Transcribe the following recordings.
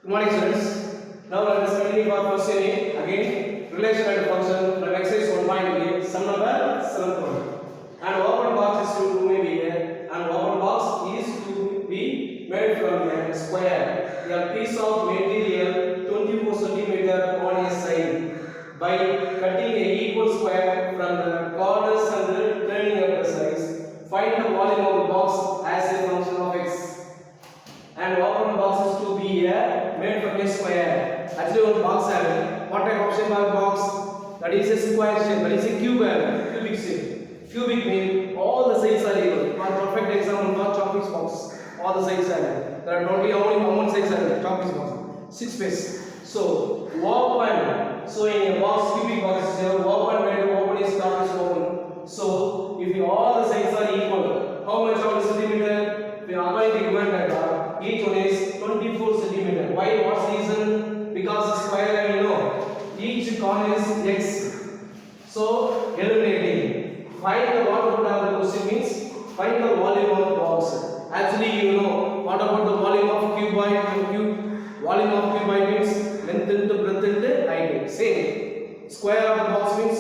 Good morning, students. Now let us continue for question A. Again, relation and function from exercise 1.8, sum number 7. An open box is to be here. An open box is to be made from a square. A piece of material 24 cm on a side by cutting a equal square from the corners and turning up the sides. Find the volume of the box as a function of x. And open box is to be made from a square. Actually, one box have what type of shape of box? That is a square shape. That is a cubic shape. Cubic means all the sides are equal. For perfect example, for Chalkpiece box, all the sides are equal. There are totally how many common sides are there? Chalkpiece box, 6 space. So open. So in a box, cubic box, open when open is top is open. So if all the sides are equal, how much of the centimeter? We are going to given data. Each one is 24 centimeter. Why? What's the reason? Because the square line, you know, each corner is x. So eliminating. Find the what about the question means find the volume of the box. Actually, you know what about the volume of cuboid? Volume of cuboid means length into breadth into height. Same. Square of the box means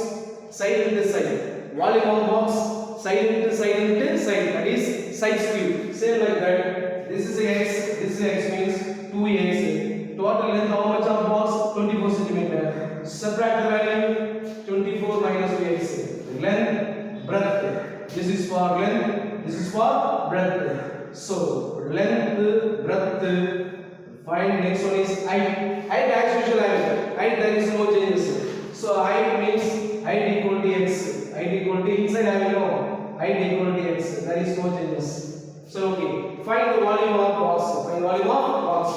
side into side. Volume of the box side into side into side. That is side cube. Same like that. This is x. This is x means 2x. Total length how much of box? 24 centimeter. Subtract the value 24 minus 2x. Length, breadth. This is for length. This is for breadth. So length, breadth. Find next one is height. Height as usual height there is no changes. So height means height equal to x. Height equal to inside I know height equal to x. There is no changes. So okay. Find the volume of box. Find volume of box.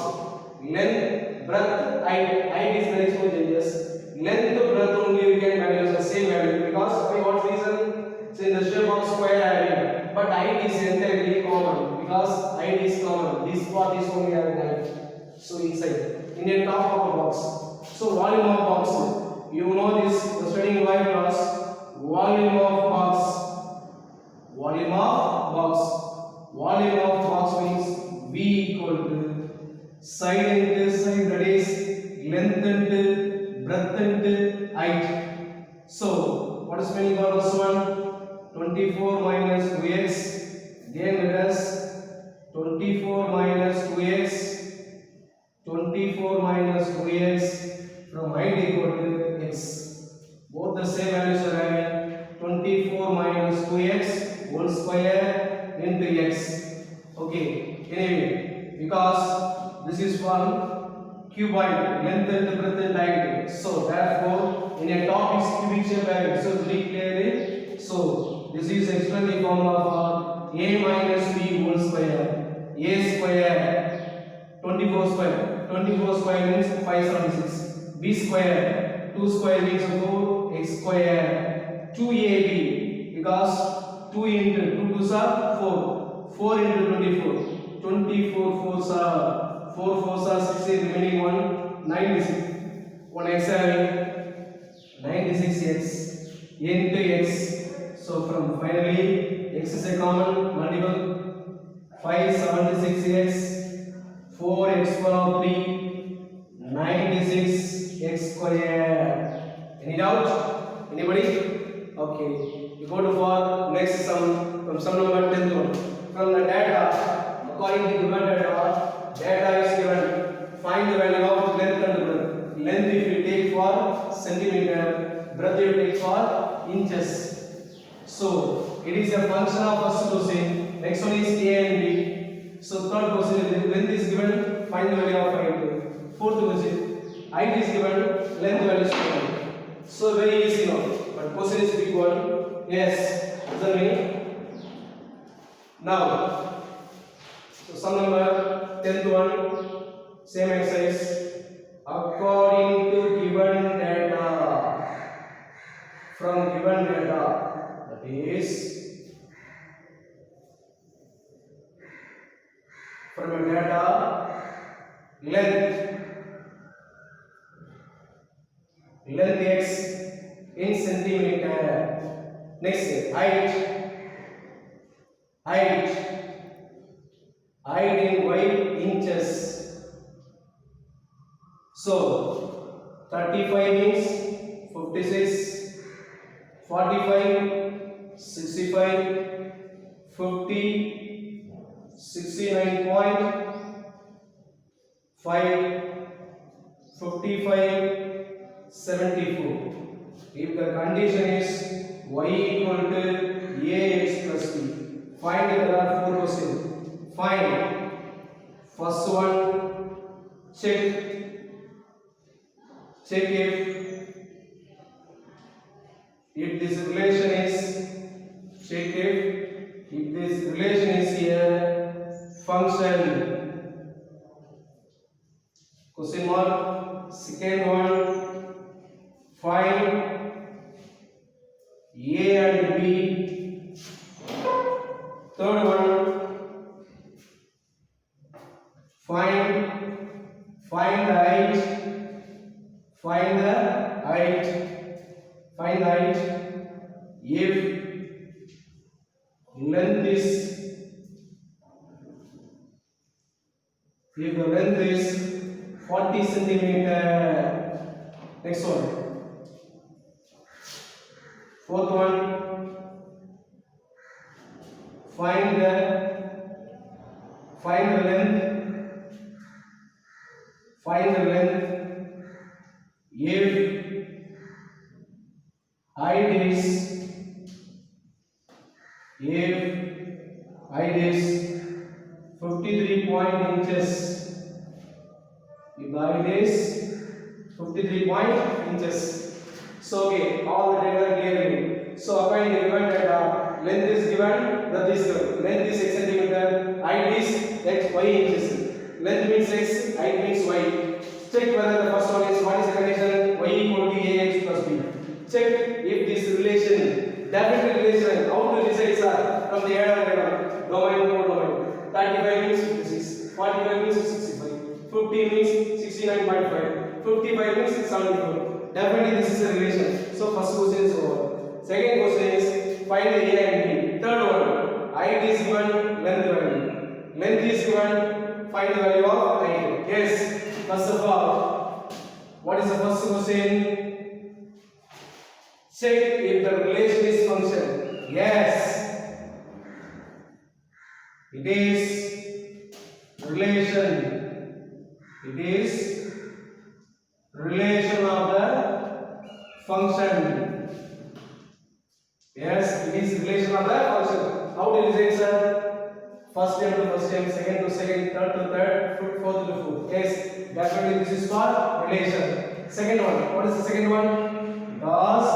Length, breadth, height. Height is there is no changes. Length, breadth only we can values the same value because by what reason? Say the shape of square having, but height is entirely common because height is common. This part is only having height. So inside, in the top of the box. So volume of box. You know this. The studying why class. Volume of box. Volume of box. Volume of box means V equal to side into side, that is length into breadth into height. So what is meaning for this one? 24 minus 2x. Again let us 24 minus 2x. 24 minus 2x from height equal to x. Both the same values are having 24 minus 2x whole square into x. Okay, anyway, because this is one cuboid, length and breadth and height. So therefore, in a top is cubic shape value. So very clearly, so this is explained in form of a minus b whole square. A square 24 square. 24 square means 576. B square 2 square means 4. X square 2ab because 2 into 2 2s are 4. 4 into 24. 24 4s are 4 4s are 60. Remaining one 96. One x having 96x into x. So from finally x is a common multiple 576x. 4x power 3 96x square. Any doubt? Anybody? Okay. You go to for next sum from sum number 10 one. From the data, according to given data is given. Find the value of length and breadth. Length if you take for centimeter, breadth you take for inches. So it is a function of first question. Next one is a and b. So third question is length is given, find the value of height. Fourth question, height is given, length value is given. So very easy now. But question is big one. Yes, answer me. Now, so sum number 10th one, same exercise. According to given data, from given data, that is from a data length x in centimeter. Next height in y inches. So 35 means 56, 45, 65, 50, 69.5, 55, 74. If the condition is y equal to ax plus b, find there are four questions. Find first one, check if this relation is here function. Question mark. Second one, find a and b. Third one, find the height. Find the height if length is 40 centimeter. Next one. Fourth one, find the length if height is 53 inches. If the height is 53 inches. So okay, all the data are clear. So according to given data, length is given, that is length is x centimeter, height is y inches. Length means x, height means y. Check whether the first one is, what is the condition? Y equal to ax plus b. Check if this relation, definite relation, how to decide sir? From the head of domain to domain. 35 means 56, 45 means 65, 50 means 69.5, 55 means 74. Definitely this is a relation. So first question is over. Second question is find the a and b. Third one, height is given, length value. Length is given, find the value of height. Yes. First of all, what is the first question? Check if the relation is function. Yes, it is relation. It is relation of the function. Yes, it is relation of the function. How do you say, sir? First term to first term, second to second, third to third, fourth to fourth. Yes, definitely this is called relation. Second one, what is the second one? Because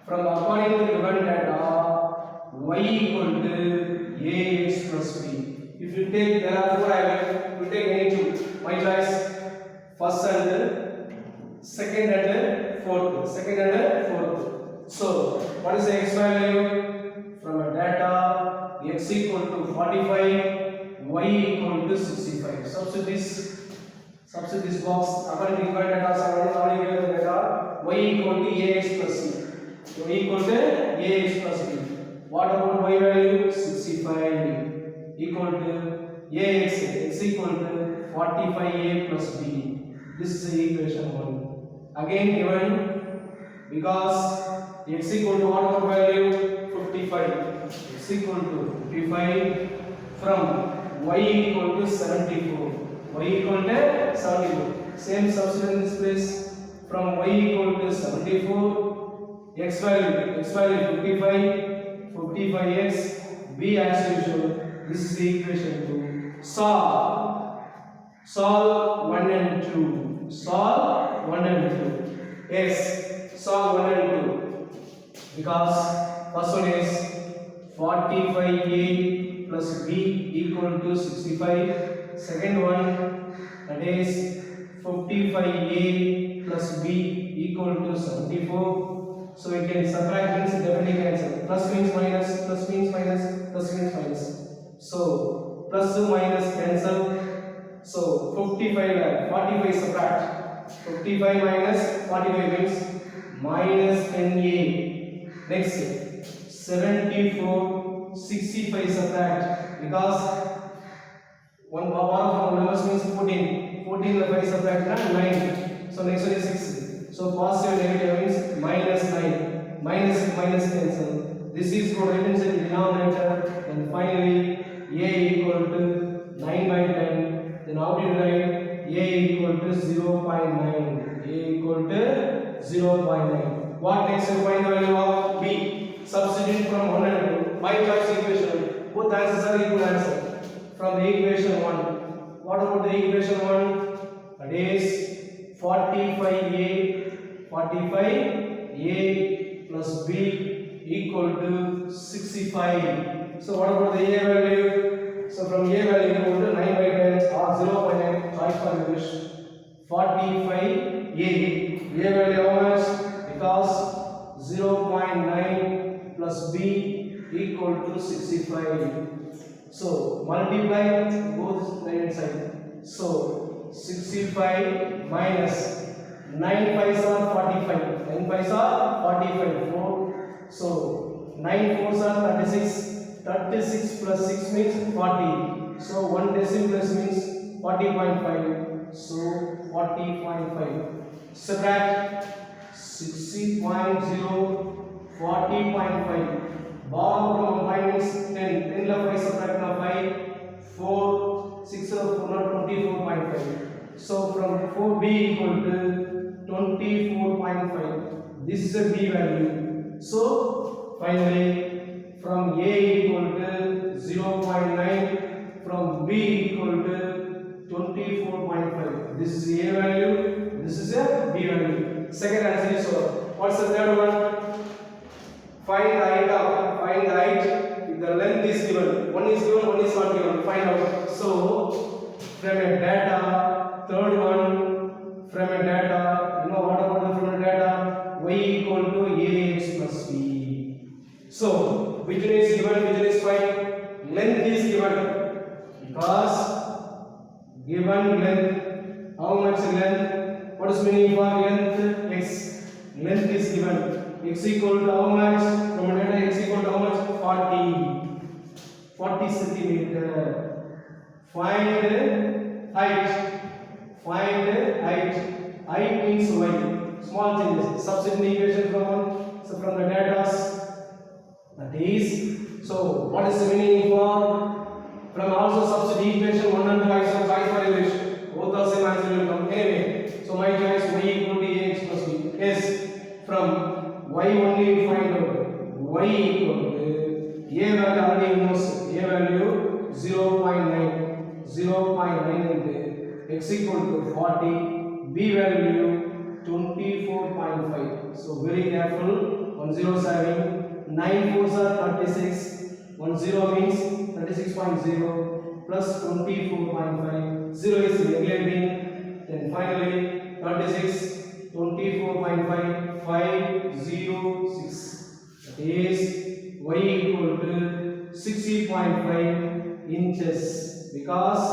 from according to given data, y equal to ax plus b. If you take, there are four items, you take any two. My choice, first and second and fourth. Second and fourth. So, what is the x value? From a data, x equal to 45, y equal to 65. Substitute this box. According to given data, already given data, y equal to ax plus c. So y equal to ax plus b. What about y value? 65 equal to ax. X equal to 45a plus b. This is the equation 1. Again given, because x equal to what about value? 55. X equal to 55 from y equal to 74. Y equal to 74. Same substitute in this place. From y equal to 74, x value 55x, b as usual. This is the equation 2. Solve 1 and 2. Solve 1 and 2. Yes, solve 1 and 2. Because first one is 45a plus b equal to 65. Second one, that is 55a plus b equal to 74. So we can subtract, means definitely cancel. Plus means minus, plus means minus, plus means minus. So plus minus cancel. So 45 subtract. 55 minus 45 means minus 10a. Next 74, 65 subtract, because one power of numbers means 14. 14 5 subtract 9. So next one is 6. So positive and negative means minus 9. Minus cancel. This is for right hand side denominator. And finally a equal to 9 by 10. Then how do you write? A equal to 0.9. A equal to 0.9. What next? You find the value of b. Substitute from 1 and 2. By choice equation. Both answers are equal answer. From the equation 1. What about the equation 1? That is 45a plus b equal to 65. So what about the a value? So from a value equal to 9 by 10 or 0.9 choice for your wish. 45a. A value how much? Because 0.9 plus b equal to 65. So multiply both right hand side. So 65 minus 9 5s are 45. 9 5s are 45. 4. So 9 4s are 36. 36 plus 6 means 40. So 1 decimals means 40.5. So 40.5. Subtract 60.0 40.5. Borrow from 5 means 10. 10 love 5 subtract now 5. 4 6 4 not 24.5. So from 4b equal to 24.5. This is a b value. So finally from a equal to 0.9, from b equal to 24.5. This is a value. This is a b value. Second answer is so. What's the third one? Find the height if the length is given. One is given, one is not given. Find out. So from a data, third one from a data, you know what about the from a data? Y equal to ax plus b. So which one is given, which one is find? Length is given because given length. How much length? What is meaning for length? X. Length is given. X equal to how much? From data x equal to how much? 40 centimeter. Find height. Height means y. Small changes. Substitute the equation from one. So from the data, that is. So what is the meaning for? From also substitute equation 1 and 2 I choice for equation. Both are same answer will come anyway. So my choice y equal to ax plus b. Yes. From y only we find out y equal to a value already knows a value 0.9 into x equal to 40, b value 24.5. So very careful. 1 0 is having 9 4s are 36. 1 0 means 36.0 plus 24.5. 0 is neglecting. Then finally 36 24.5 506. That is y equal to 60.5 inches because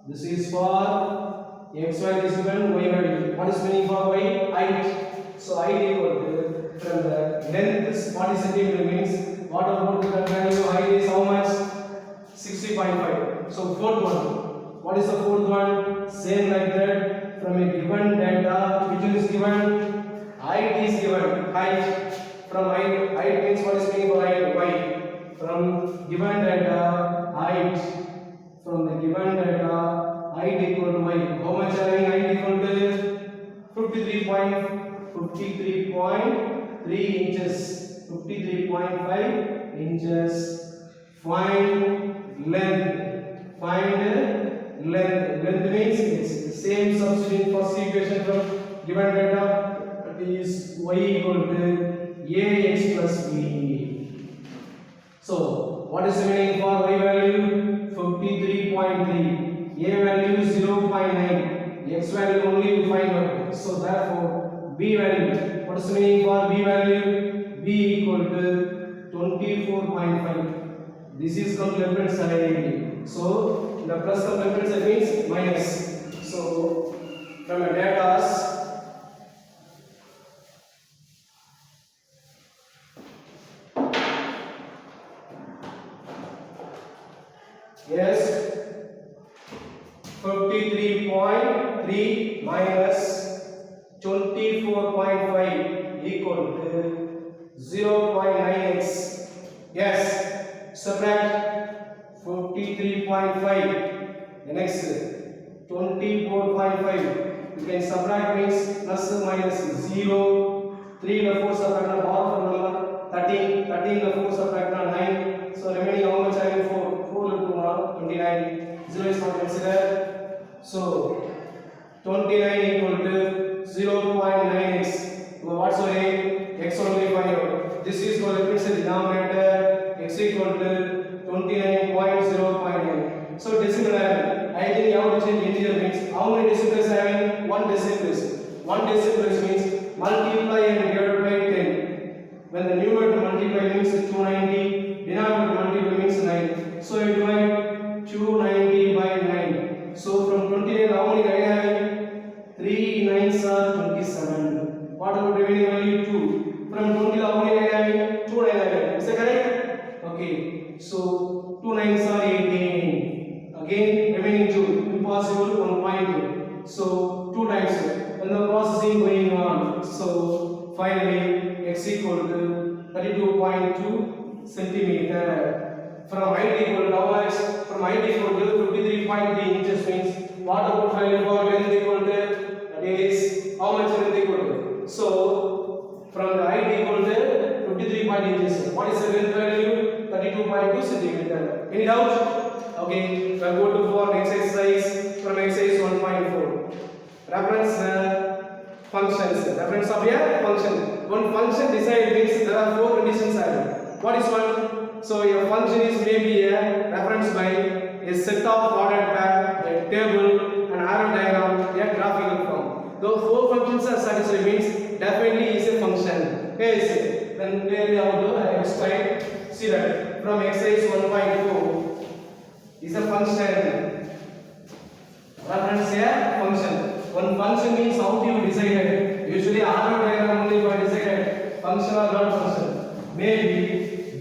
this is for x value is given, y value. What is meaning for y? Height. So height equal to from the length is 40 centimeter means what about the value of height is how much? 60.5. So fourth one. What is the fourth one? Same like that. From a given data, which one is given? Height is given. Height. From height means what is meaning for height? Y. From given data, height. From the given data, height equal to y. How much are having height equal to 53.3 inches. 53.5 inches. Find length. Length means it's the same substitute first equation from given data. That is y equal to ax plus b. So what is the meaning for y value? 53.3. A value 0.9. X value only we find out. So therefore b value. What is the meaning for b value? B equal to 24.5. This is come left hand side. So the plus come left hand side means minus. So from a data, yes, 53 23.3 minus 24.5 equal to 0.9x. Yes, subtract 53.5. The next 24.5. You can subtract means plus or minus 0. 3 the 4 subtract the power from number 13. 13 the 4 subtract 9. So remaining how much having 4? 4 into 29. 0 is not considered. So 29 equal to 0.9x. What's your name? X only find out. This is for reference denominator. X equal to 29.0.9. So decimal having. I think you have to change integer means how many decimals having? 1 decimal place. 1 decimal place means multiply and divided by 10. When the numerator multiply means 290, denominator multiply means 9. So you divide 290 by 9. So from 29 how many 9 having? 3 9s are 27. What about remaining value 2? From 20 how many 9 having? 2 9 having. Is that correct? Okay. So 2 9s are 18. Again remaining 2. Impossible 1.2. So 2 times when the processing going on. So finally x equal to 32.2 centimeter. From height equal to how much? From height equal to 53.3 inches means what about value for length equal to? That is how much length equal to? So from the height equal to 53 inches. What is the length value? 32.2 centimeter. Any doubt? Okay, we'll go to for next exercise from exercise 1.4. Reference functions. Reference of a function. One function decided means there are 4 conditions are. What is one? So your function is maybe a reference by a set of ordered pair, a table, an arrow diagram, a graphical form. Those 4 functions are satisfied means definitely is a function. Yes. Then where we have to explain. See that from exercise 1.4 is a function. Reference a function. One function means how do you decide it? Usually arrow diagram only you are decided. Function or not function. Maybe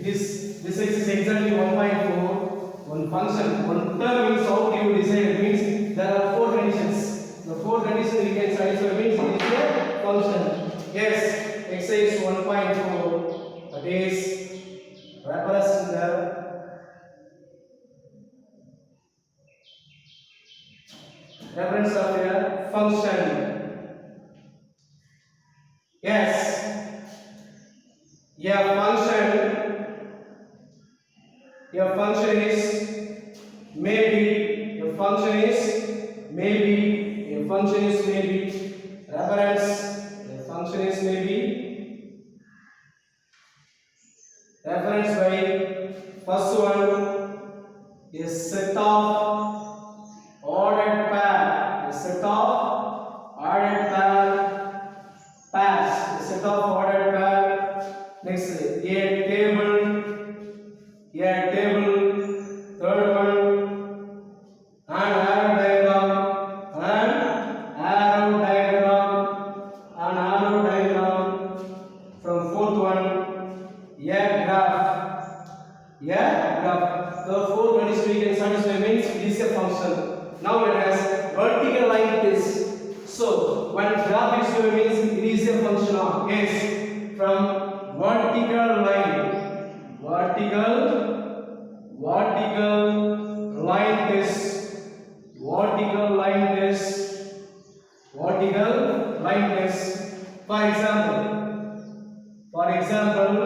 this is exactly 1.4. One function. One term means how do you decide? It means there are 4 conditions. The 4 conditions we can satisfy means it is a function. Yes, exercise 1.4. That is represent the reference of a function. Yes, a function is maybe reference reference by first one is set of ordered pair. A set of ordered pairs. A set of ordered pair. Next, a table. Third one, an arrow diagram. From fourth one, a graph. The 4 conditions we can satisfy means it is a function. Now let us vertical line test. So when graph is given means it is a function of yes. From vertical line test. For example,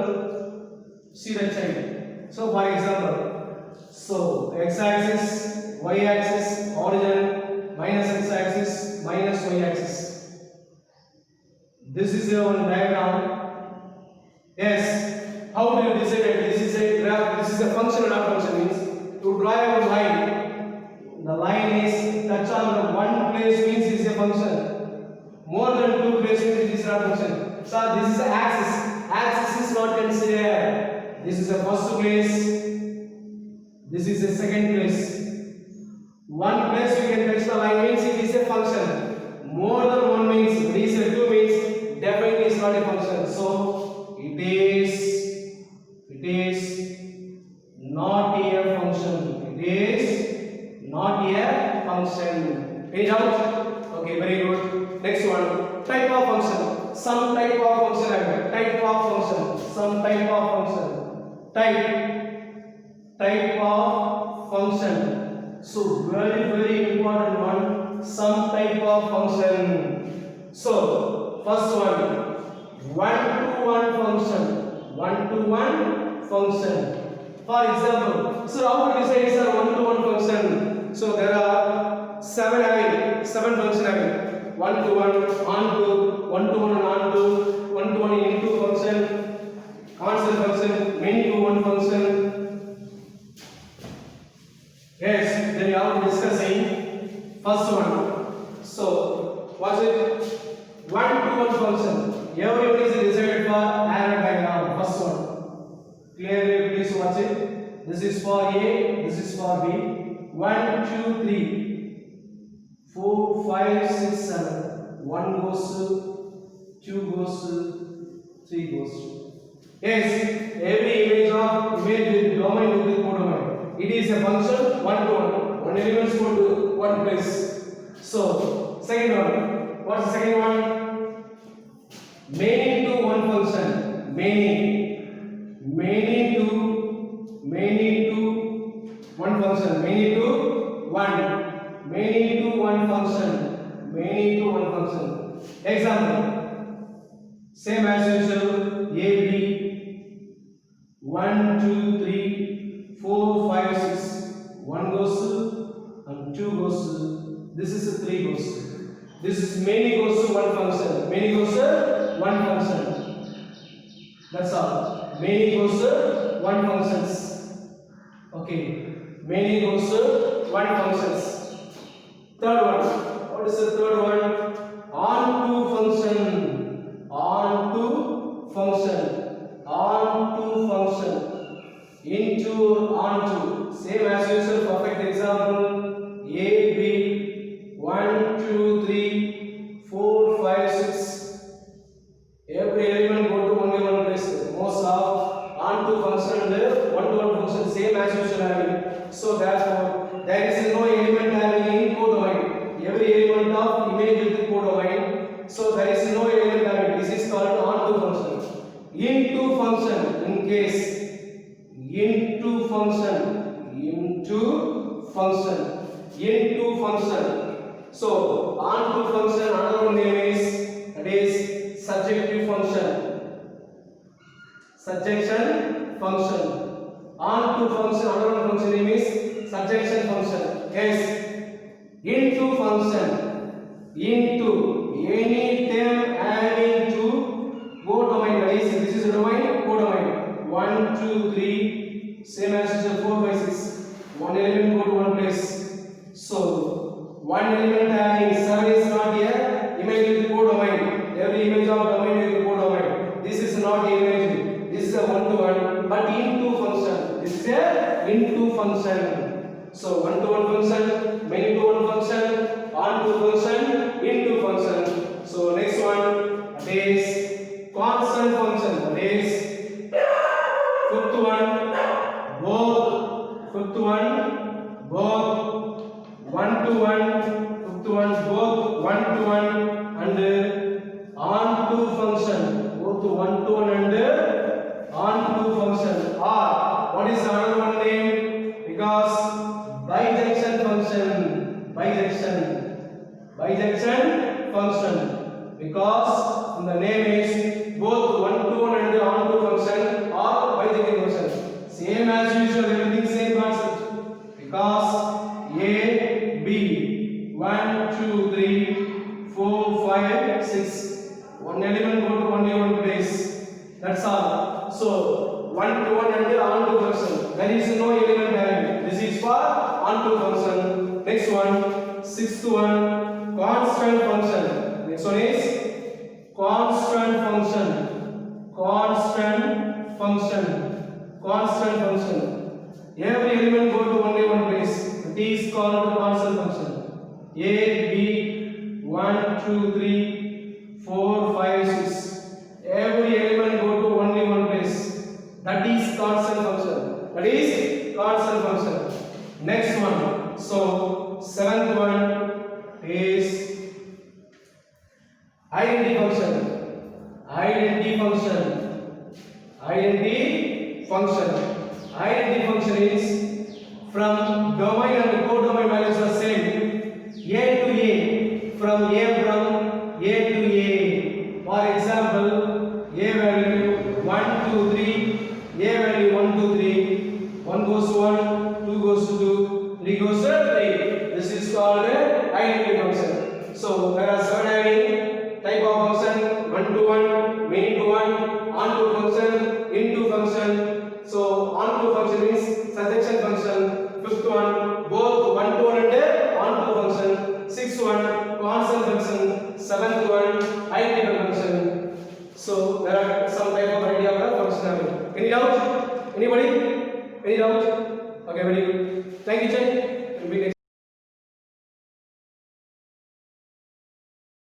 see the child. So for example, x-axis, y-axis, origin, minus x-axis, minus y-axis. This is your diagram. Yes. How do you decide that this is a graph? This is a function or not function means to draw a line. The line is touch on the one place means it is a function. More than 2 places means it is not function. So this is the axis. Axis is not considered. This is the first place. This is the second place. One place we can touch the line means it is a function. More than 1 means it is a 2 means definitely is not a function. So it is not a function. It is not a function. Any doubt? Okay, very good. Next one, type of function. Some type of function again. Type of function. Some type of function. Type of function. So very important one. Some type of function. So first one, one-to-one function. One-to-one function. For example, so how to decide is a one-to-one function? So there are seven function having one-to-one, on-to, one-to-one and on-to, one-to-one into function, constant function, many-to-one function. Yes, then we are discussing first one. So what's it? One-to-one function. Everyone is decided for arrow diagram. First one. Clearly, please watch it. This is for A. This is for B. 1, 2, 3, 4, 5, 6, 7. 1 goes to, 2 goes to, 3 goes to. Yes, every image with domain with the codomain. It is a function one-to-one. One elements go to one place. So second one. What's the second one? Many-to-one function. Many to one function. Many to one function. Example. Same as usual. A, B. 1, 2, 3, 4, 5, 6. 1 goes to and 2 goes to. This is a 3 goes to. This is many goes to one function. Many goes to one function. That's all. Many goes to one functions. Okay. Many goes to one functions. Third one. What is the third one? On-to function. On-to function. Into, onto. Same as usual. Perfect example. A, B. 1, 2, 3, 4, 5, 6. Every element go to only one place. Most of onto function and one-to-one function same as usual having. So therefore there is no element having in codomain. Every element of image with the codomain. So there is no element having. This is called onto function. Into function in case into function. So onto function another name is that is surjective function. Surjection function. Onto function another function name is surjection function. Yes. Into function. Into any term having to go domain. That is this is a domain, codomain. 1, 2, 3. Same as 4, 5, 6. One element go to one place. So one element having 7 is not here. Image with codomain. Every image of domain with codomain. This is not image. This is a one-to-one, but into function. This is a into function. So one-to-one function, many-to-one function, on-to function, into function. So next one is constant function. That is fifth one both. One-to-one, fifth one both one-to-one and on-to function. Both one-to-one and on-to function. Or what is another one name? Because bijection function. Bijection function. Because the name is both one-to-one and on-to function or bijection function. Same as usual, everything same concept. Because A, B, 1, 2, 3, 4, 5, 6. One element go to only one place. That's all. So one-to-one and on-to function. There is no element having. This is for on-to function. Next one, sixth one, constant function. Next one is constant function. Every element go to only one place. It is called constant function. A, B, 1, 2, 3, 4, 5, 6. Every element go to only one place. That is constant function. Next one. So seventh one domain and codomain values are same. A to A, from A to A. For example, A value 1 2 3, A value 1 2 3, 1 goes to 1, 2 goes to 2, 3 goes to 3. This is called a identity function. So there are